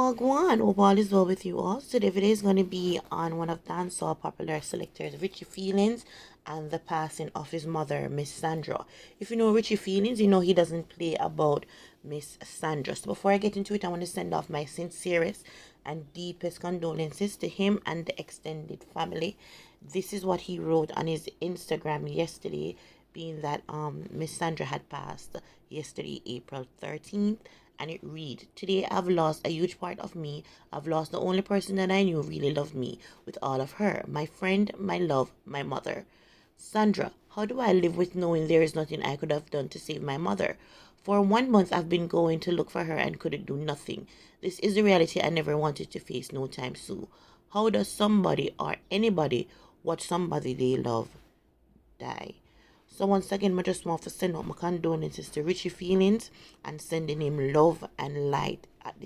Wagwan, hope all is well with you all. So the video is going to be on one of Dancehall popular selectors, Richie Feelings, and the passing of his mother, Miss Sandra. If you know Richie Feelings, you know he doesn't play about Miss Sandra. So before I get into it, I want to send off my sincerest and deepest condolences to him and the extended family. This is what he wrote on his Instagram yesterday, being that Miss Sandra had passed yesterday, April 13th. And it read, "Today I've lost a huge part of me. I've lost the only person that I knew really loved me with all of her. My friend, my love, my mother. Sandra, how do I live with knowing there is nothing I could have done to save my mother? For 1 month I've been going to look for her and couldn't do nothing. This is the reality I never wanted to face no time soon. How does somebody or anybody watch somebody they love die?" So once again, I just want to send out my condolences to Richie Feelings and sending him love and light at